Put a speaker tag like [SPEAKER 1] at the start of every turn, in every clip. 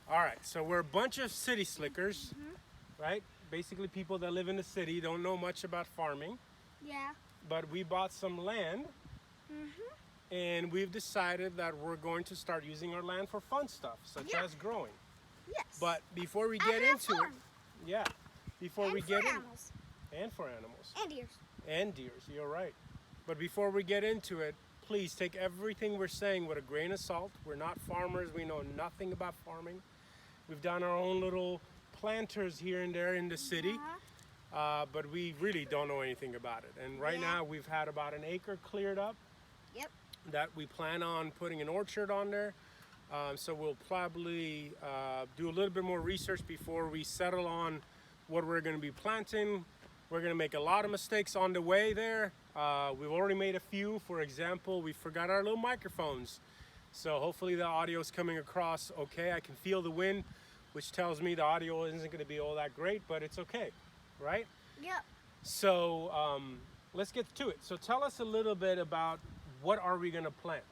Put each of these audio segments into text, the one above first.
[SPEAKER 1] All right, so we're a bunch of city slickers, right? Basically people that live in the city, don't know much about farming,
[SPEAKER 2] Yeah.
[SPEAKER 1] but we bought some land and we've decided that we're going to start using our land for fun stuff, such
[SPEAKER 2] Yeah.
[SPEAKER 1] as growing.
[SPEAKER 2] Yes.
[SPEAKER 1] But before we
[SPEAKER 2] And
[SPEAKER 1] get
[SPEAKER 2] have
[SPEAKER 1] into it,
[SPEAKER 2] fun.
[SPEAKER 1] yeah, before
[SPEAKER 2] And
[SPEAKER 1] we
[SPEAKER 2] for
[SPEAKER 1] get in,
[SPEAKER 2] animals.
[SPEAKER 1] and for animals.
[SPEAKER 2] And deers.
[SPEAKER 1] And deers, you're right. But before we get into it, please take everything we're saying with a grain of salt. We're not farmers, we know nothing about farming. We've done our own little planters here and there in the city, but we really don't know anything about it. And right
[SPEAKER 2] Yeah.
[SPEAKER 1] now we've had about an acre cleared up
[SPEAKER 2] Yep.
[SPEAKER 1] that we plan on putting an orchard on there. So we'll probably do a little bit more research before we settle on what we're going to be planting. We're going to make a lot of mistakes on the way there. We've already made a few. For example, we forgot our little microphones. So hopefully the audio is coming across okay. I can feel the wind, which tells me the audio isn't going to be all that great, but it's okay, right?
[SPEAKER 2] Yep.
[SPEAKER 1] So let's get to it. So tell us a little bit about what are we going to plant?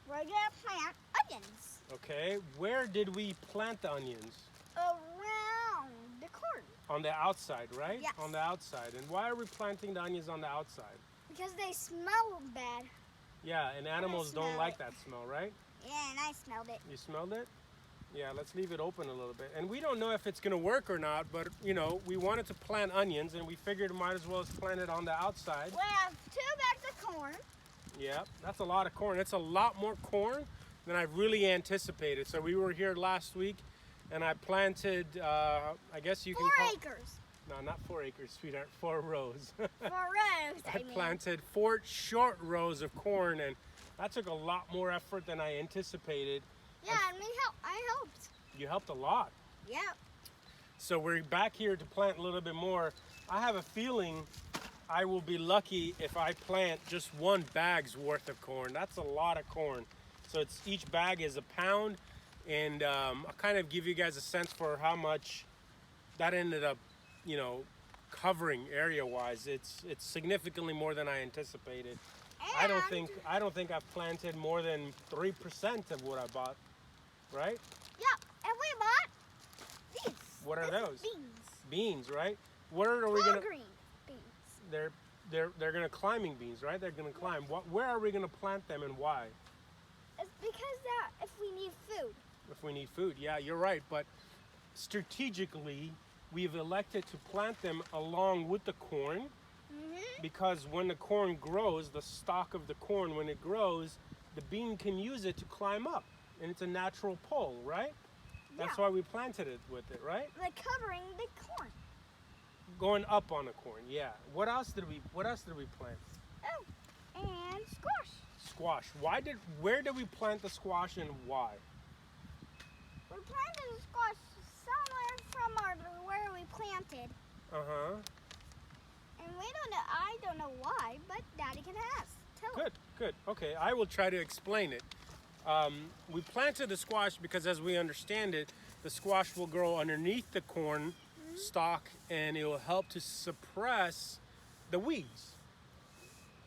[SPEAKER 2] We're gonna plant onions
[SPEAKER 1] Okay, where did we plant the onions?
[SPEAKER 2] around the corn
[SPEAKER 1] On the outside, right?
[SPEAKER 2] Yes.
[SPEAKER 1] On the outside. And why are we planting the onions on the outside?
[SPEAKER 2] because they smell bad.
[SPEAKER 1] Yeah, and animals don't
[SPEAKER 2] smell
[SPEAKER 1] like
[SPEAKER 2] it.
[SPEAKER 1] that smell, right?
[SPEAKER 2] Yeah, and I smelled it.
[SPEAKER 1] You smelled it? Yeah, let's leave it open a little bit. And we don't know if it's gonna work or not, but you know, we wanted to plant onions and we figured might as well plant it on the outside.
[SPEAKER 2] We have 2 bags of corn.
[SPEAKER 1] Yeah, that's a lot of corn. It's a lot more corn than I really anticipated. So we were here last week and I planted, I guess you
[SPEAKER 2] 4
[SPEAKER 1] can call
[SPEAKER 2] acres.
[SPEAKER 1] No, not 4 acres, sweetheart, 4 rows.
[SPEAKER 2] 4 rows,
[SPEAKER 1] I planted 4 short rows of corn, and that took a lot more effort than I anticipated.
[SPEAKER 2] Yeah, and I helped.
[SPEAKER 1] You helped a lot.
[SPEAKER 2] Yep.
[SPEAKER 1] So we're back here to plant a little bit more. I have a feeling I will be lucky if I plant just 1 bag's worth of corn. That's a lot of corn. So each bag is a pound, and I'll kind of give you guys a sense for how much that ended up, you know, covering area-wise. It's significantly more than I anticipated. I don't think I've planted more than 3% of what I bought, right?
[SPEAKER 2] Yep, and we bought these.
[SPEAKER 1] What are
[SPEAKER 2] This is
[SPEAKER 1] those?
[SPEAKER 2] Beans.
[SPEAKER 1] Beans, right? What are we
[SPEAKER 2] Tall
[SPEAKER 1] gonna?
[SPEAKER 2] green beans.
[SPEAKER 1] They're gonna climbing beans, right? They're gonna climb. Where are we gonna plant them and why?
[SPEAKER 2] It's because that if we need food.
[SPEAKER 1] If we need food, yeah, you're right. But strategically, we've elected to plant them along with the corn. Because when the corn grows, the stalk of the corn, when it grows, the bean can use it to climb up. And it's a natural pole, right? That's
[SPEAKER 2] Yeah.
[SPEAKER 1] why we planted it with it, right?
[SPEAKER 2] Like covering the corn.
[SPEAKER 1] Going up on the corn, yeah. What else did we plant?
[SPEAKER 2] Oh, and squash.
[SPEAKER 1] Squash. Where did we plant the squash and why?
[SPEAKER 2] We planted the squash somewhere from where we planted.
[SPEAKER 1] Uh-huh.
[SPEAKER 2] And I don't know why, but Daddy can ask. Tell him.
[SPEAKER 1] Good. Okay, I will try to explain it. We planted the squash because, as we understand it, the squash will grow underneath the corn stalk and it will help to suppress the weeds.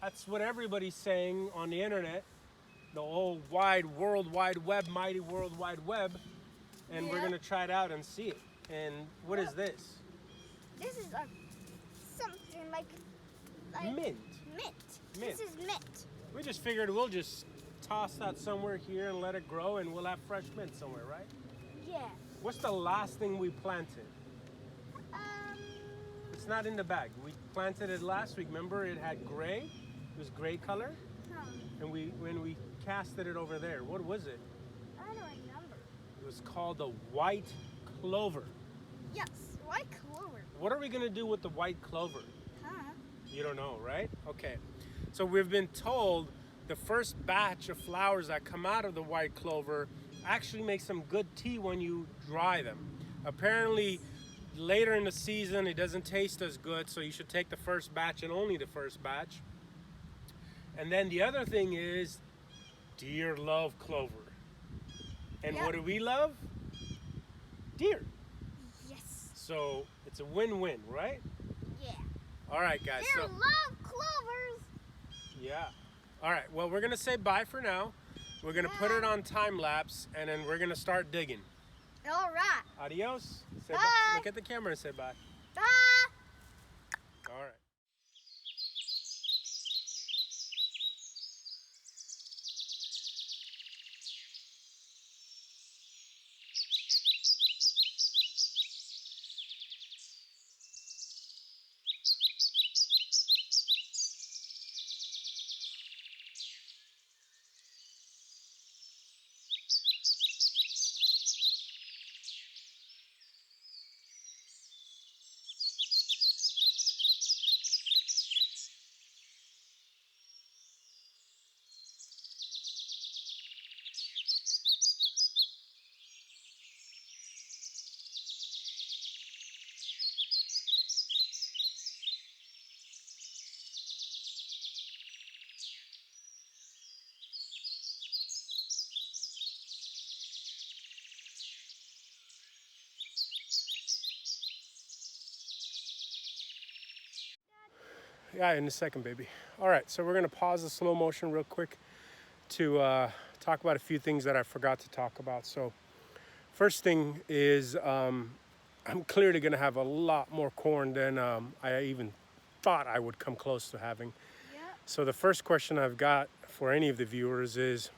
[SPEAKER 1] That's what everybody's saying on the internet, the whole World Wide Web, mighty World Wide Web, and we're
[SPEAKER 2] Yeah.
[SPEAKER 1] gonna try it out and see it. And what is this?
[SPEAKER 2] This is something like
[SPEAKER 1] Mint.
[SPEAKER 2] mint.
[SPEAKER 1] Mint.
[SPEAKER 2] This is mint.
[SPEAKER 1] We just figured we'll just toss that somewhere here and let it grow and we'll have fresh mint somewhere, right?
[SPEAKER 2] Yeah.
[SPEAKER 1] What's the last thing we planted? It's not in the bag. We planted it last week. Remember, it had gray. It was gray color.
[SPEAKER 2] Huh.
[SPEAKER 1] And when we casted it over there, what was it?
[SPEAKER 2] I don't remember.
[SPEAKER 1] It was called the white clover.
[SPEAKER 2] Yes, white clover.
[SPEAKER 1] What are we going to do with the white clover?
[SPEAKER 2] Huh?
[SPEAKER 1] You don't know, right? Okay. So we've been told the first batch of flowers that come out of the white clover actually make some good tea when you dry them. Apparently, later in the season, it doesn't taste as good, so you should take the first batch and only the first batch. And then the other thing is, deer love clover. And
[SPEAKER 2] Yep.
[SPEAKER 1] what do we love? Deer.
[SPEAKER 2] Yes.
[SPEAKER 1] So it's a win-win, right?
[SPEAKER 2] Yeah.
[SPEAKER 1] All right, guys.
[SPEAKER 2] Deer
[SPEAKER 1] So
[SPEAKER 2] love clovers.
[SPEAKER 1] yeah. All right. Well, we're gonna say bye for now. We're gonna put it on time lapse, and then we're gonna start digging.
[SPEAKER 2] All right.
[SPEAKER 1] Adios. Say
[SPEAKER 2] Bye.
[SPEAKER 1] bye. Look at the camera and say bye.
[SPEAKER 2] Bye.
[SPEAKER 1] All right. Yeah, in a second, baby. All right, so we're gonna pause the slow motion real quick to talk about a few things that I forgot to talk about. So first thing is I'm clearly gonna have a lot more corn than I even thought I would come close to having.
[SPEAKER 2] Yep.
[SPEAKER 1] So the first question I've got for any of the viewers is,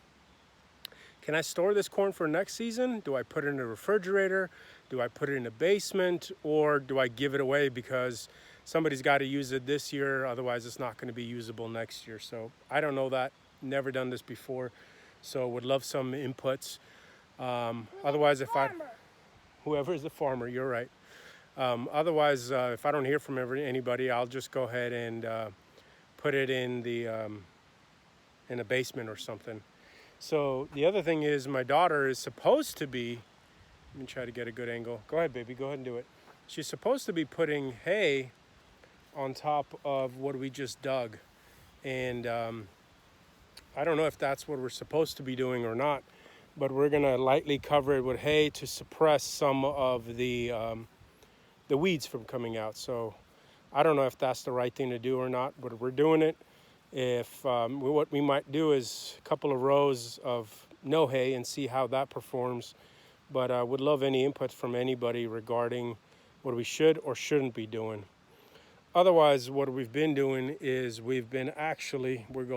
[SPEAKER 1] can I store this corn for next season? Do I put it in a refrigerator? Do I put it in a basement? Or do I give it away because somebody's got to use it this year, otherwise it's not going to be usable next year? So I don't know that. Never done this before. So would love some inputs. Otherwise, whoever is the farmer, you're right. Otherwise, if I don't hear from anybody, I'll just go ahead and put it in a basement or something. So the other thing is, my daughter is supposed to be, let me try to get a good angle. Go ahead, baby, go ahead and do it. She's supposed to be putting hay on top of what we just dug. And I don't know if that's what we're supposed to be doing or not, but we're gonna lightly cover it with hay to suppress some of the weeds from coming out. So I don't know if that's the right thing to do or not, but we're doing it. If what we might do is a couple of rows of no hay and see how that performs. But I would love any input from anybody regarding what we should or shouldn't be doing. Otherwise, what we've been doing is we're gonna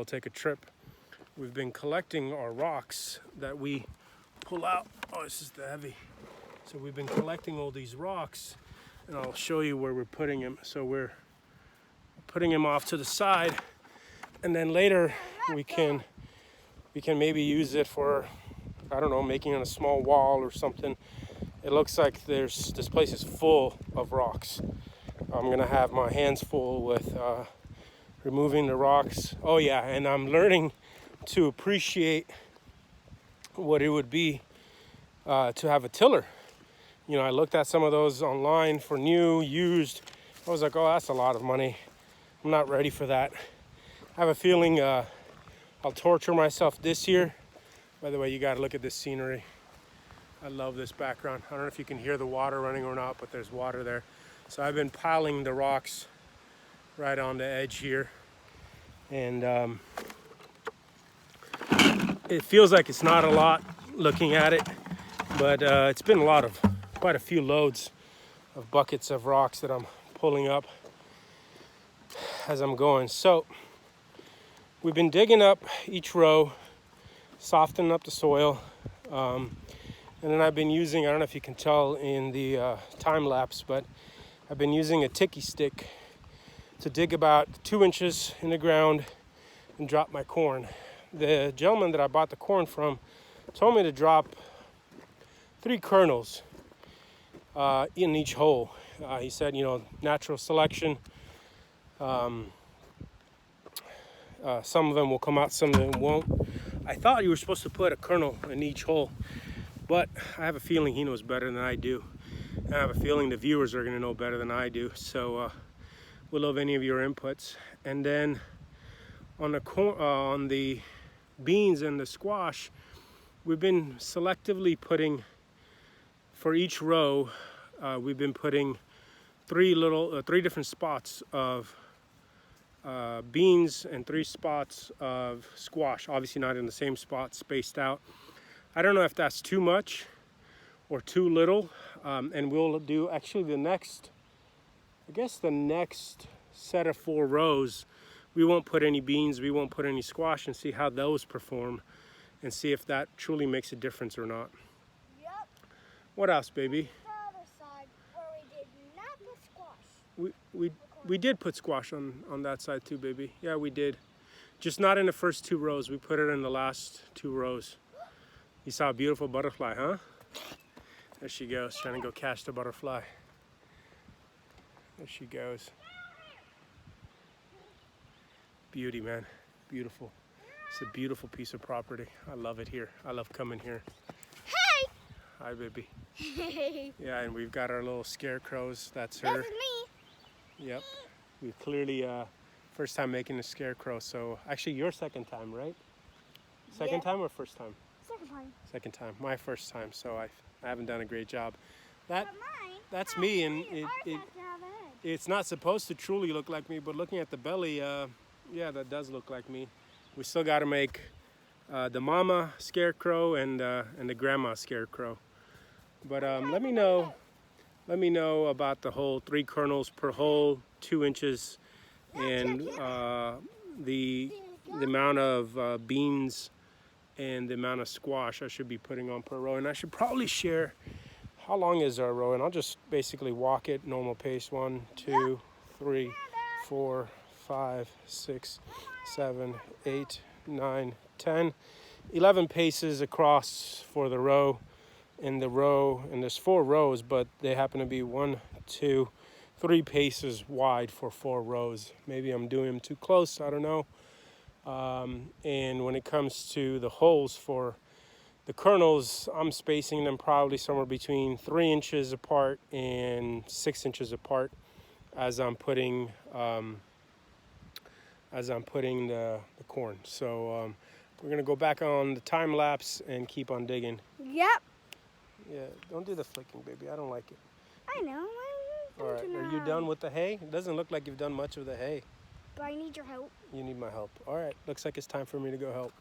[SPEAKER 1] take a trip. We've been collecting our rocks that we pull out. Oh, this is heavy. So we've been collecting all these rocks, and I'll show you where we're putting them. So we're putting them off to the side, and then later we can maybe use it for, I don't know, making a small wall or something. It looks like this place is full of rocks. I'm gonna have my hands full with removing the rocks. Oh yeah, and I'm learning to appreciate what it would be to have a tiller. You know, I looked at some of those online for new, used. I was like, oh, that's a lot of money. I'm not ready for that. I have a feeling I'll torture myself this year. By the way, you gotta look at this scenery. I love this background. I don't know if you can hear the water running or not, but there's water there. So I've been piling the rocks right on the edge here. And it feels like it's not a lot looking at it, but it's been quite a few loads of buckets of rocks that I'm pulling up as I'm going. So we've been digging up each row, softening up the soil, and then I've been using, I don't know if you can tell in the time lapse, but I've been using a tiki stick to dig about 2 inches in the ground and drop my corn. The gentleman that I bought the corn from told me to drop 3 kernels in each hole. He said, you know, natural selection. Some of them will come out, some of them won't. I thought you were supposed to put a kernel in each hole, but I have a feeling he knows better than I do. I have a feeling the viewers are going to know better than I do. So we'll love any of your inputs. And then on the beans and the squash, we've been selectively putting, for each row, we've been putting 3 different spots of beans and 3 spots of squash. Obviously not in the same spot, spaced out. I don't know if that's too much or too little. And we'll do actually the next set of 4 rows. We won't put any beans, we won't put any squash, and see how those perform and see if that truly makes a difference or not.
[SPEAKER 2] Yep.
[SPEAKER 1] What else, baby?
[SPEAKER 2] The other side where we did not put squash.
[SPEAKER 1] We did put squash on that side too, baby. Yeah, we did. Just not in the first 2 rows. We put it in the last 2 rows. You saw a beautiful butterfly, huh? There she goes, trying to go catch the butterfly. There she goes. Beauty, man. Beautiful. It's a beautiful piece of property. I love it here. I love coming here.
[SPEAKER 2] Hey!
[SPEAKER 1] Hi, baby.
[SPEAKER 2] Hey!
[SPEAKER 1] Yeah, and we've got our little scarecrows. That's her.
[SPEAKER 2] This is me.
[SPEAKER 1] Yep. We clearly, first time making a scarecrow. So, actually, your second time, right? Second time or first time?
[SPEAKER 2] Second time.
[SPEAKER 1] Second time. My first time. So I haven't done a great job.
[SPEAKER 2] But mine.
[SPEAKER 1] That's me, and
[SPEAKER 2] Ours has to have a head.
[SPEAKER 1] it's not supposed to truly look like me, but looking at the belly, yeah, that does look like me. We still got to make the mama scarecrow and the grandma scarecrow. But let me know about the hole. 3 kernels per hole, 2 inches, and the amount of beans and the amount of squash I should be putting on per row. And I should probably share how long is our row, and I'll just basically walk it normal pace. 1, 2, 3, 4, 5, 6, 7, 8, 9, 10, 11 paces across for the row. And there's 4 rows, but they happen to be 1, 2, 3 paces wide for 4 rows. Maybe I'm doing them too close, I don't know. And when it comes to the holes for the kernels, I'm spacing them probably somewhere between 3 inches apart and 6 inches apart as I'm putting the corn. So we're gonna go back on the time lapse and keep on digging.
[SPEAKER 2] Yep.
[SPEAKER 1] Yeah, don't do the flicking, baby. I don't like it.
[SPEAKER 2] I know.
[SPEAKER 1] All right, are you done with the hay? It doesn't look like you've done much of the hay.
[SPEAKER 2] But I need your help.
[SPEAKER 1] You need my help. All right, looks like it's time for me to go help.